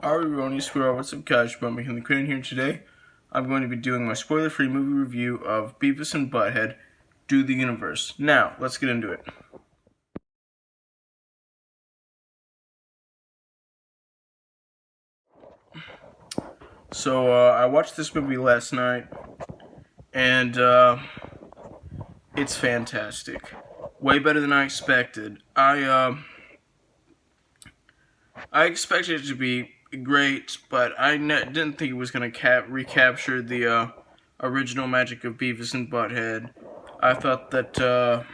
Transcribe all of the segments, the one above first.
Alright, Squirrel, what's up guys, I'm McKinley Crain here. Today I'm going to be doing my spoiler-free movie review of Beavis and Butthead Do the Universe. Now, let's get into it. So, I watched this movie last night, and it's fantastic. Way better than I expected. I expected it to be great, but I didn't think it was going to recapture the original magic of Beavis and Butthead. I thought that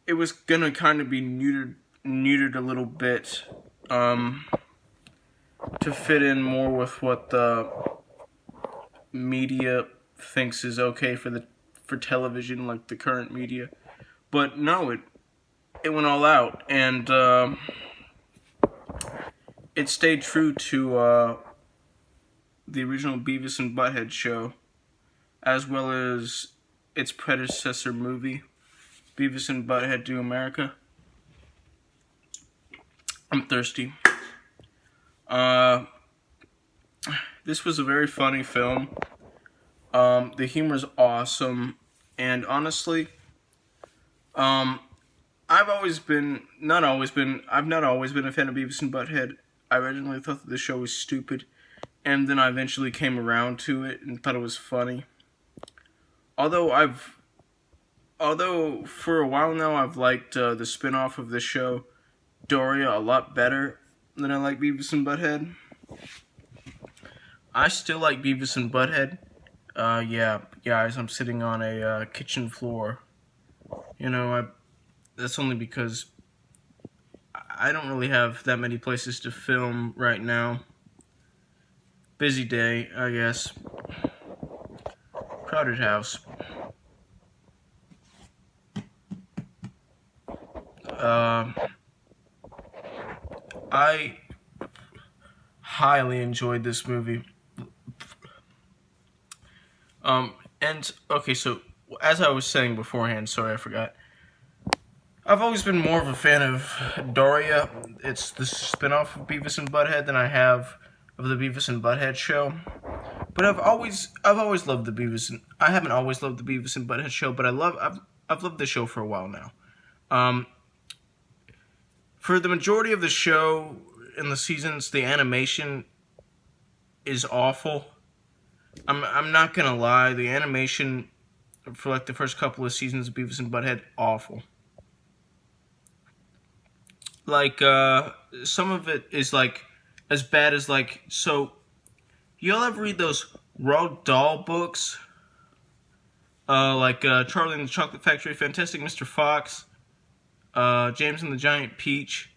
it was going to kind of be neutered a little bit to fit in more with what the media thinks is okay for television, like the current media. But no, it went all out, and it stayed true to the original Beavis and Butthead show, as well as its predecessor movie, Beavis and Butthead Do America. I'm thirsty. This was a very funny film. The humor's awesome, and honestly, I've not always been a fan of Beavis and Butthead. I originally thought that the show was stupid, and then I eventually came around to it and thought it was funny. Although for a while now I've liked the spin-off of the show, Doria, a lot better than I like Beavis and Butthead. I still like Beavis and Butthead. Yeah, guys, I'm sitting on a kitchen floor. You know, that's only because I don't really have that many places to film right now. Busy day, I guess. Crowded house. I highly enjoyed this movie. And, okay, so, as I was saying beforehand, sorry, I forgot. I've always been more of a fan of Doria. It's the spin-off of Beavis and Butthead than I have of the Beavis and Butthead show. But I've always loved the Beavis and... I haven't always loved the Beavis and Butthead show, but I've loved the show for a while now. For the majority of the show in the seasons, the animation is awful. I'm not gonna lie, the animation for like the first couple of seasons of Beavis and Butthead, awful. Like, some of it is like as bad as like, so y'all ever read those Roald Dahl books? Like Charlie and the Chocolate Factory, Fantastic Mr. Fox, James and the Giant Peach,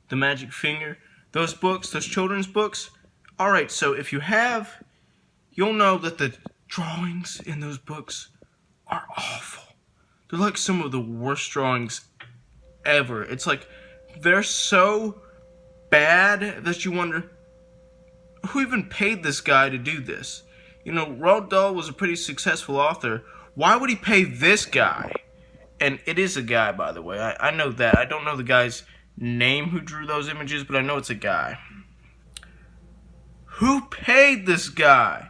The Magic Finger, those books, those children's books. Alright, so if you have, you'll know that the drawings in those books are awful. They're like some of the worst drawings ever. It's like, they're so bad that you wonder, who even paid this guy to do this? You know, Roald Dahl was a pretty successful author. Why would he pay this guy? And it is a guy, by the way. I know that. I don't know the guy's name who drew those images, but I know it's a guy. Who paid this guy?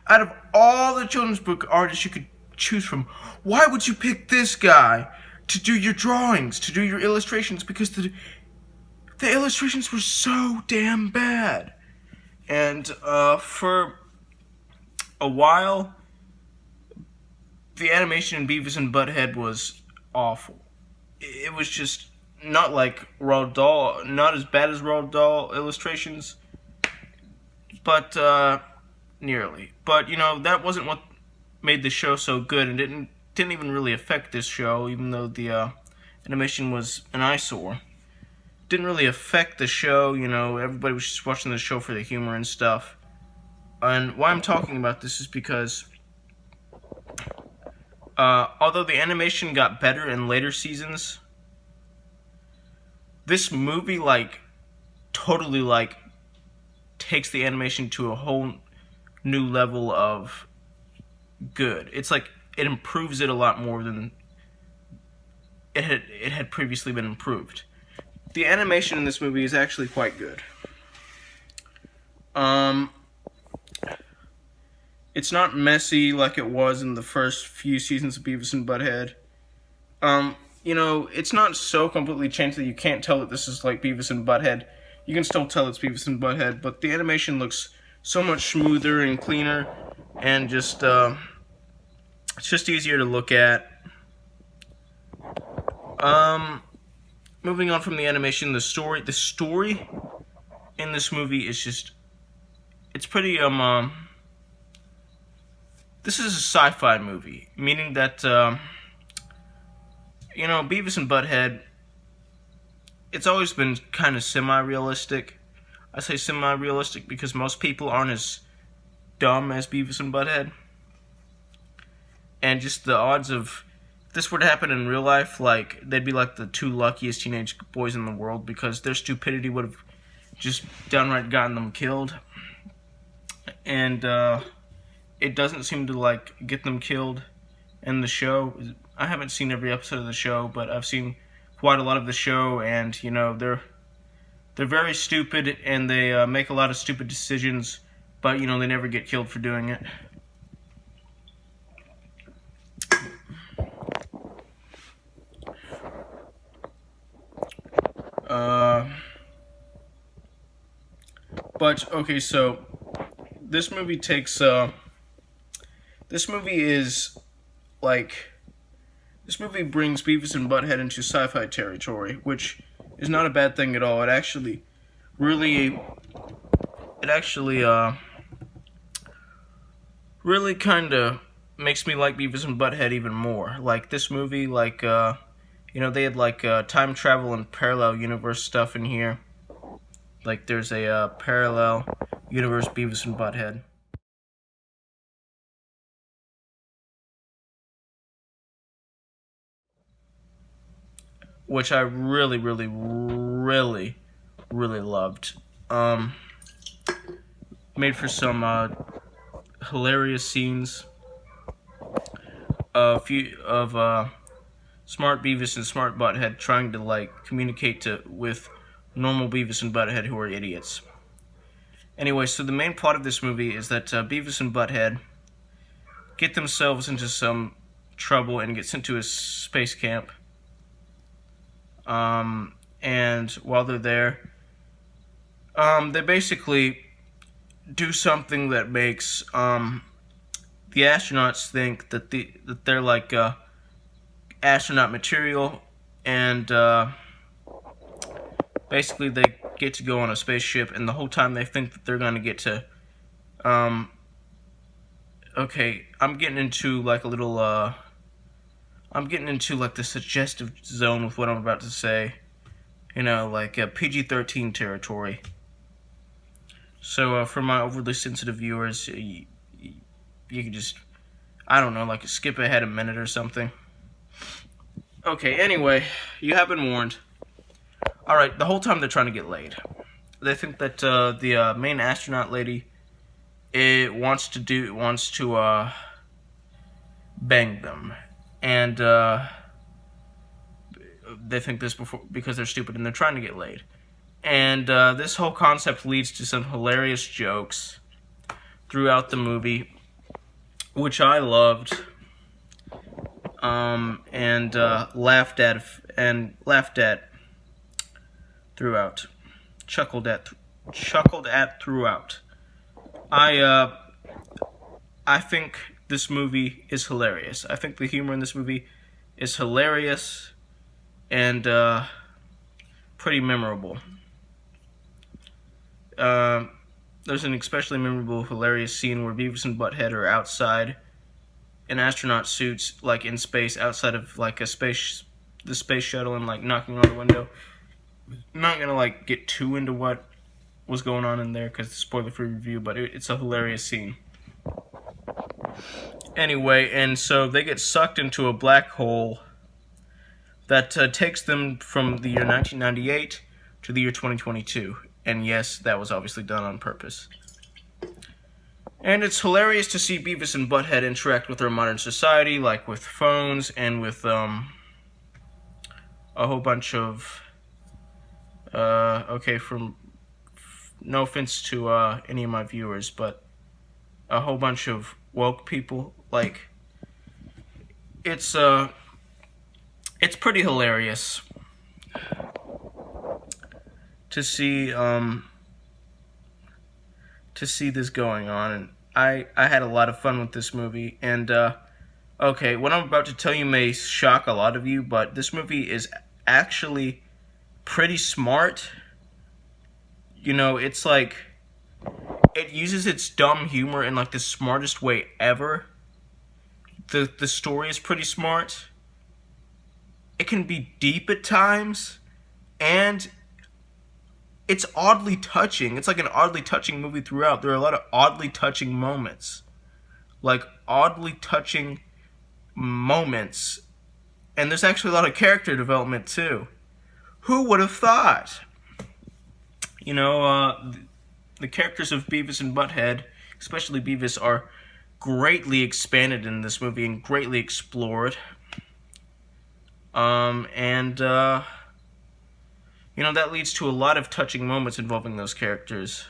Out of all the children's book artists you could choose from, why would you pick this guy to do your drawings, to do your illustrations? Because the illustrations were so damn bad. And for a while, the animation in Beavis and Butthead was awful. It was just not like Roald Dahl, not as bad as Roald Dahl illustrations, but nearly. But you know, that wasn't what made the show so good, and didn't even really affect this show, even though the animation was an eyesore. Didn't really affect the show, you know, everybody was just watching the show for the humor and stuff. And why I'm talking about this is because although the animation got better in later seasons, this movie, like, totally, like, takes the animation to a whole new level of good. It's like, it improves it a lot more than it had previously been improved. The animation in this movie is actually quite good. Um, it's not messy like it was in the first few seasons of Beavis and Butthead. It's not so completely changed that you can't tell that this is like Beavis and Butthead. You can still tell it's Beavis and Butthead, but the animation looks so much smoother and cleaner, and just it's just easier to look at. Moving on from the animation, the story in this movie is just, it's pretty this is a sci-fi movie, meaning that Beavis and Butthead, it's always been kind of semi-realistic. I say semi-realistic because most people aren't as dumb as Beavis and Butthead. And just the odds of if this were to happen in real life, like, they'd be like the two luckiest teenage boys in the world because their stupidity would have just downright gotten them killed. And it doesn't seem to, like, get them killed in the show. I haven't seen every episode of the show, but I've seen quite a lot of the show, and they're very stupid, and they make a lot of stupid decisions, but they never get killed for doing it. But okay, so this movie takes this movie brings Beavis and Butthead into sci-fi territory, which is not a bad thing at all. It actually really kind of makes me like Beavis and Butthead even more. Like, this movie, like, they had, like, time travel and parallel universe stuff in here. Like, there's a parallel universe Beavis and Butthead. Which I really, really, really, really loved. Made for some hilarious scenes of smart Beavis and smart Butthead trying to, like, communicate with normal Beavis and Butthead who are idiots. Anyway, so the main plot of this movie is that Beavis and Butthead get themselves into some trouble and get sent to a space camp. And while they're there, they basically do something that makes the astronauts think that they're like astronaut material, and basically they get to go on a spaceship, and the whole time they think that they're going to get to okay, I'm getting into like the suggestive zone with what I'm about to say. Like PG-13 territory. So for my overly sensitive viewers, you can just, I don't know, like, skip ahead a minute or something. Okay, anyway, you have been warned. Alright, the whole time they're trying to get laid. They think that the main astronaut lady wants to bang them. And they think this because they're stupid and they're trying to get laid. And this whole concept leads to some hilarious jokes throughout the movie, which I loved, and laughed at throughout, chuckled at throughout. I think this movie is hilarious. I think the humor in this movie is hilarious and pretty memorable. There's an especially memorable, hilarious scene where Beavis and Butthead are outside in astronaut suits, like in space, outside of like the space shuttle, and like knocking on the window. I'm not gonna like get too into what was going on in there because it's a spoiler-free review, but it's a hilarious scene. Anyway, and so they get sucked into a black hole that takes them from the year 1998 to the year 2022. And yes, that was obviously done on purpose. And it's hilarious to see Beavis and Butthead interact with our modern society, like with phones and with a whole bunch of no offense to any of my viewers, but a whole bunch of woke people, like, it's pretty hilarious to see this going on, and I had a lot of fun with this movie. And okay, what I'm about to tell you may shock a lot of you, but this movie is actually pretty smart. You know, it's like, it uses its dumb humor in like the smartest way ever. The story is pretty smart. It can be deep at times, and it's oddly touching. It's like an oddly touching movie throughout. There are a lot of oddly touching moments. Like, oddly touching moments. And there's actually a lot of character development, too. Who would have thought? You know, the characters of Beavis and Butthead, especially Beavis, are greatly expanded in this movie and greatly explored. You know, that leads to a lot of touching moments involving those characters,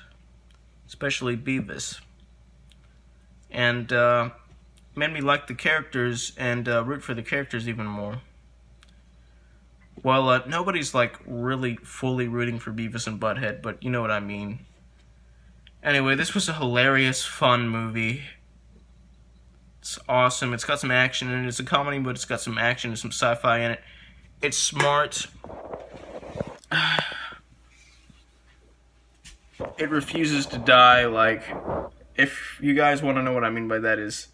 especially Beavis. And made me like the characters and root for the characters even more. Well, nobody's like really fully rooting for Beavis and Butthead, but you know what I mean. Anyway, this was a hilarious, fun movie. It's awesome. It's got some action in it. It's a comedy, but it's got some action and some sci-fi in it. It's smart. It refuses to die. Like, if you guys want to know what I mean by that is,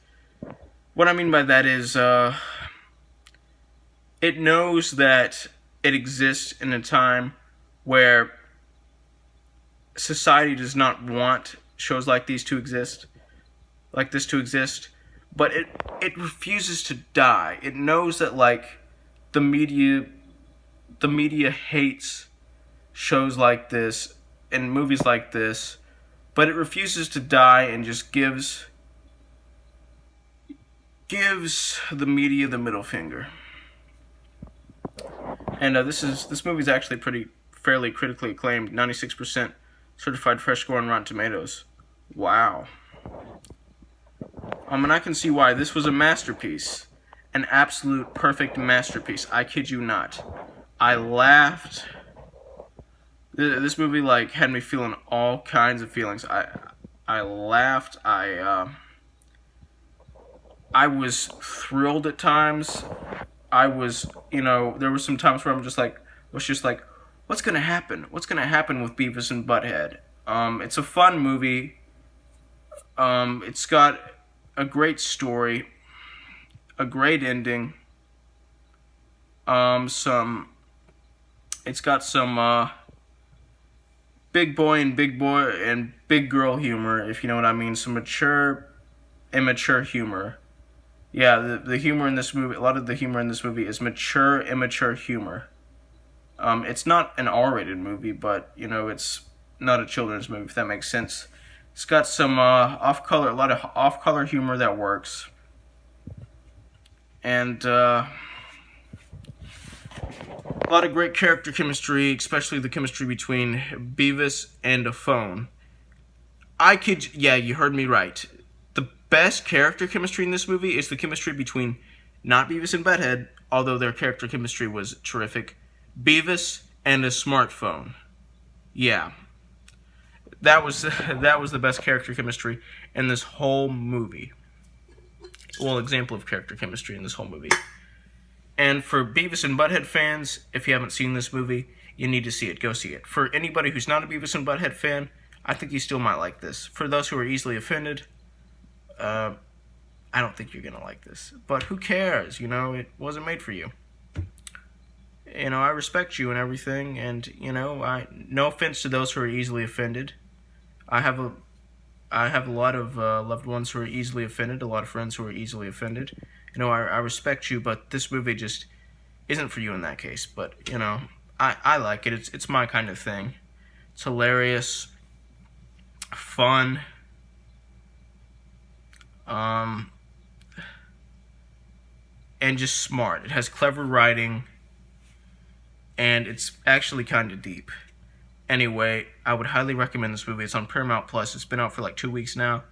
it knows that it exists in a time where society does not want shows like these to exist, but it refuses to die. It knows that, like, the media hates shows like this and movies like this, but it refuses to die and just gives the media the middle finger. And this movie's actually fairly critically acclaimed, 96% certified fresh score on Rotten Tomatoes. Wow. And I can see why. This was a masterpiece. An absolute perfect masterpiece. I kid you not. I laughed. This movie, like, had me feeling all kinds of feelings. I laughed. I was thrilled at times. I was, you know, there were some times where was just like, what's gonna happen? What's gonna happen with Beavis and Butthead? It's a fun movie. It's got a great story, a great ending. It's got some big boy and big girl humor, if you know what I mean. Some mature, immature humor. Yeah, the humor in this movie, a lot of the humor in this movie is mature, immature humor. It's not an R-rated movie, but, you know, it's not a children's movie, if that makes sense. It's got some a lot of off-color humor that works. And a lot of great character chemistry, especially the chemistry between Beavis and a phone. Yeah, you heard me right. The best character chemistry in this movie is the chemistry between, not Beavis and Butthead, although their character chemistry was terrific, Beavis and a smartphone. Yeah. That was the best character chemistry in this whole movie. Well, example of character chemistry in this whole movie. And for Beavis and Butthead fans, if you haven't seen this movie, you need to see it. Go see it. For anybody who's not a Beavis and Butthead fan, I think you still might like this. For those who are easily offended, I don't think you're going to like this. But who cares? You know, it wasn't made for you. You know, I respect you and everything, and, you know, no offense to those who are easily offended. I have a lot of loved ones who are easily offended, a lot of friends who are easily offended. You know, I respect you, but this movie just isn't for you in that case. But, you know, I like it. It's my kind of thing. It's hilarious, fun, and just smart. It has clever writing, and it's actually kind of deep. Anyway, I would highly recommend this movie. It's on Paramount Plus. It's been out for like 2 weeks now.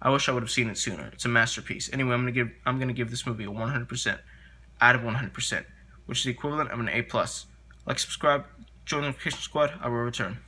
I wish I would have seen it sooner. It's a masterpiece. Anyway, I'm gonna give this movie a 100% out of 100%, which is the equivalent of an A+. Like, subscribe, join the notification squad. I will return.